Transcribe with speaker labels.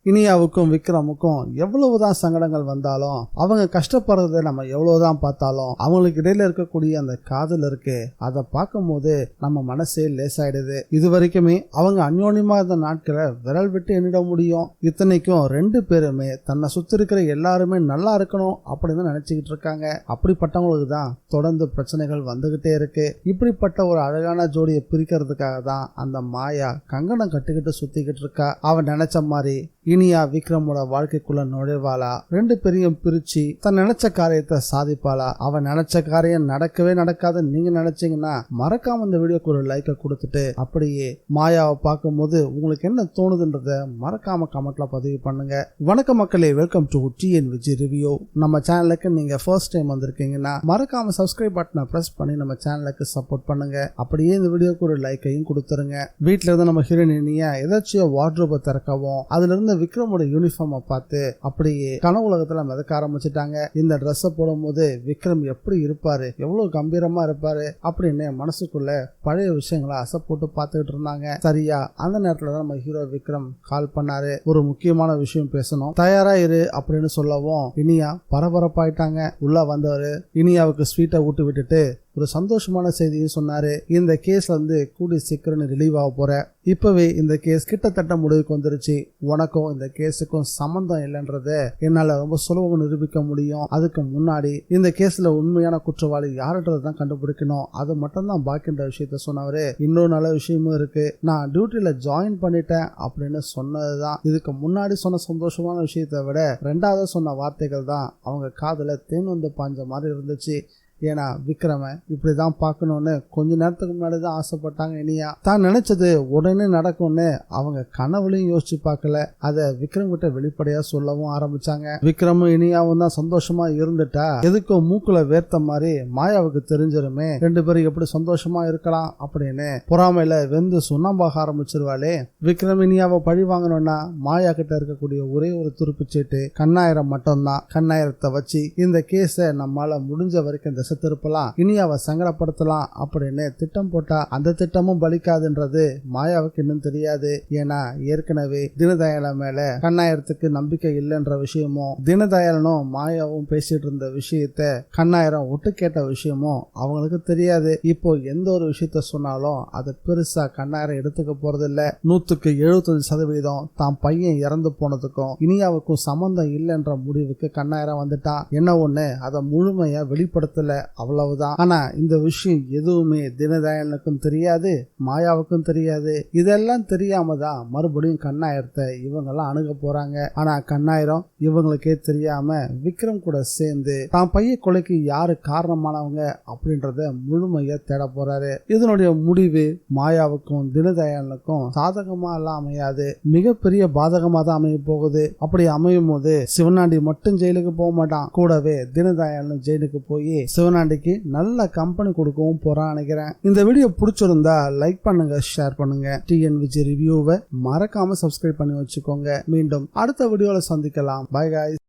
Speaker 1: இனியாவுக்கும் விக்ரமுக்கும் எவ்வளவுதான் சங்கடங்கள் வந்தாலும், அவங்க கஷ்டப்படுறத நம்ம எவ்வளவுதான் பார்த்தாலும், அவங்களுக்கு இடையில இருக்கக்கூடிய அந்த காதல் இருக்கு, அதை பார்க்கும் போது நம்ம மனசே லேசாயிடுது. இது வரைக்குமே அவங்க அந்யோன்யமா இருந்த நாட்களை விரல் விட்டு எண்ணிட முடியும். இத்தனைக்கும் 2 பேருமே தன்னை சுத்தி இருக்கிற எல்லாருமே நல்லா இருக்கணும் அப்படின்னு நினைச்சுக்கிட்டு இருக்காங்க. அப்படிப்பட்டவங்களுக்கு தான் தொடர்ந்து பிரச்சனைகள் வந்துகிட்டே இருக்கு. இப்படிப்பட்ட ஒரு அழகான ஜோடியை பிரிக்கிறதுக்காக தான் அந்த மாயா கங்கணம் கட்டிக்கிட்டு சுத்திக்கிட்டு இருக்கா. அவன் நினைச்ச மாதிரி இனியா விக்ரமோட வாழ்க்கைக்குள்ள நுழைவாளா? 2 பேரையும் பிரிச்சு தன் நினைச்ச காரியத்தை சாதிப்பாளா? அவன் நினைச்ச காரியம் நடக்கவே நடக்காது நீங்க நினைச்சீங்கன்னா மறக்காம இந்த வீடியோக்கு ஒரு லைக்கை கொடுத்துட்டு, அப்படியே மாயாவை பார்க்கும்போது உங்களுக்கு என்ன தோணுதுன்றத மறக்காம கமெண்ட்ல பதிவு பண்ணுங்க. வணக்கம் மக்களே, வெல்கம் டு TNVG ரிவ்யூ. நம்ம சேனலுக்கு நீங்க ஃபர்ஸ்ட் டைம் வந்திருக்கீங்கன்னா மறக்காம சப்ஸ்கிரைப் பட்டனை பிரஸ் பண்ணி நம்ம சேனலுக்கு சப்போர்ட் பண்ணுங்க. அப்படியே இந்த வீடியோக்கு ஒரு லைக்கையும் கொடுத்துருங்க. வீட்டுல இருந்து நம்ம ஹீரோயின் இனியா ஏதாச்சும் வார்ட்ரோபை திறக்கவும் அதுல இருந்து விக்ரமோட யூனிஃபார்மை பார்த்து அப்படியே கனவு உலகத்துல மிதக்க ஆரம்பிச்சுட்டாங்க. இந்த ட்ரெஸ்ஸை போடும் போது விக்ரம் எப்படி இருப்பாரு, எவ்வளவு கம்பீரமா இருப்பாரு அப்படின்னு மனசுக்குள்ள பழைய விஷயங்களை அசை போட்டு பார்த்துக்கிட்டு இருந்தாங்க. சரியா அந்த நேரத்துல தான் நம்ம ஹீரோ விக்ரம் கால் பண்ணாரு. ஒரு முக்கியமான விஷயம் பேசணும், தயாரா இரு அப்படின்னு சொல்லவும் இனியா பரபரப்பாயிட்டாங்க. உள்ள வந்தவரு இனியாவுக்கு ஸ்வீட்டை ஊட்டி விட்டுட்டு ஒரு சந்தோஷமான செய்தியும் சொன்னாரு. இந்த கேஸ்ல இருந்து கூடி சீக்கிரம் ரிலீவ் ஆக போற, இப்பவே இந்த கேஸ் கிட்டத்தட்ட முடிவுக்கு வந்துருச்சு. உனக்கும் இந்த கேஸுக்கும் சம்பந்தம் இல்லைன்றத என்னால ரொம்ப சுலபமா நிரூபிக்க முடியும். அதுக்கு முன்னாடி இந்த கேஸ்ல உண்மையான குற்றவாளி யாருன்றதான் கண்டுபிடிக்கணும், அது மட்டும் தான் பாக்கின்ற விஷயத்த சொன்னவரு. இன்னொரு நல்ல விஷயமும் இருக்கு, நான் டியூட்டில ஜாயின் பண்ணிட்டேன் அப்படின்னு சொன்னதுதான். இதுக்கு முன்னாடி சொன்ன சந்தோஷமான விஷயத்தை விட 2வது சொன்ன வார்த்தைகள் தான் அவங்க காதுல தேன் வந்து பாஞ்ச மாதிரி இருந்துச்சு. ஏன்னா விக்ரம இப்படிதான் பார்க்கணும்னு கொஞ்ச நேரத்துக்கு முன்னாடி தான் ஆசைப்பட்டாங்க இனியா. தான் நினைச்சது உடனே நடக்கும்னு அவங்க கனவுலையும் யோசிச்சு பார்க்கல. அதை விக்ரம் கிட்ட வெளிப்படையா சொல்லவும் ஆரம்பிச்சாங்க. விக்ரமும் இனியாவும் தான் சந்தோஷமா இருந்துட்டா எதுக்கோ மூக்குல வேர்த்த மாதிரி மாயாவுக்கு தெரிஞ்சிருமே, 2 பேரும் எப்படி சந்தோஷமா இருக்கலாம் அப்படின்னு பொறாமையில வெந்து சுண்ணாம்பாக ஆரம்பிச்சிருவாளே. விக்ரம் இனியாவை பழி வாங்கணும்னா மாயா கிட்ட இருக்கக்கூடிய ஒரே ஒரு துருப்புச்சீட்டு கண்ணாயிரம் மட்டும்தான். கண்ணாயிரத்தை வச்சு இந்த கேஸை நம்மால முடிஞ்ச வரைக்கும் இந்த திருப்பலாம், இனியாவை சங்கடப்படுத்தலாம் அப்படின்னு திட்டம் போட்டா அந்த திட்டமும் பலிக்காதுன்றது மாயாவுக்கு இன்னும் தெரியாது. ஏன்னா ஏற்கனவே தினதயாள மேல கண்ணாயிரத்துக்கு நம்பிக்கை இல்லைன்ற விஷயமும், தினதயாளனும் மாயாவும் பேசிட்டு இருந்த விஷயத்த கண்ணாயிரம் ஒட்டு கேட்ட விஷயமும் அவங்களுக்கு தெரியாது. இப்போ எந்த ஒரு விஷயத்த சொன்னாலும் அதை பெருசா கண்ணாயிரம் எடுத்துக்க போறது இல்ல. 100% தான் பையன் இறந்து போனதுக்கும் இனியாவுக்கும் சம்பந்தம் இல்லைன்ற முடிவுக்கு கண்ணாயிரம் வந்துட்டான். என்ன ஒண்ணு அதை முழுமையா வெளிப்படுத்தல, அவ்வளவுதான். ஆனா இந்த விஷயம் எதுவுமே தினதயாளனுக்கும் தெரியாது, மாயாவுக்கும் தெரியாது. இதெல்லாம் தெரியாம தான் மறுபடியும் கண்ணாயிரத்தை இவங்க எல்லாம் அணுக போறாங்க. ஆனா கண்ணாயிரம் இவங்களுக்கே தெரியாம விக்ரம் கூட சேர்ந்து தான் பைய கொலைக்கு யாரு காரணமானவங்க அப்படின்றத முழுமையா தேட போறாரு. இதனுடைய முடிவு மாயாவுக்கும் தினதயாளனுக்கும் சாதகமா எல்லாம் அமையாது, மிகப்பெரிய பாதகமா தான் அமைய போகுது. அப்படி அமையும் போது சிவனாண்டி மட்டும் ஜெயிலுக்கு போக மாட்டான், கூடவே தினதயாளனும் ஜெயிலுக்கு போய் சிவனாண்டிக்கு நல்ல கம்பெனி கொடுக்கவும் போறான் நினைக்கிறேன். இந்த வீடியோ பிடிச்சிருந்தா லைக் பண்ணுங்க, ஷேர் பண்ணுங்க. TNVG ரிவ்யூவை மறக்காம சப்ஸ்கிரைப் பண்ணி வச்சுக்கோங்க. மீண்டும் அடுத்த வீடியோல சந்திக்கலாம். By guys.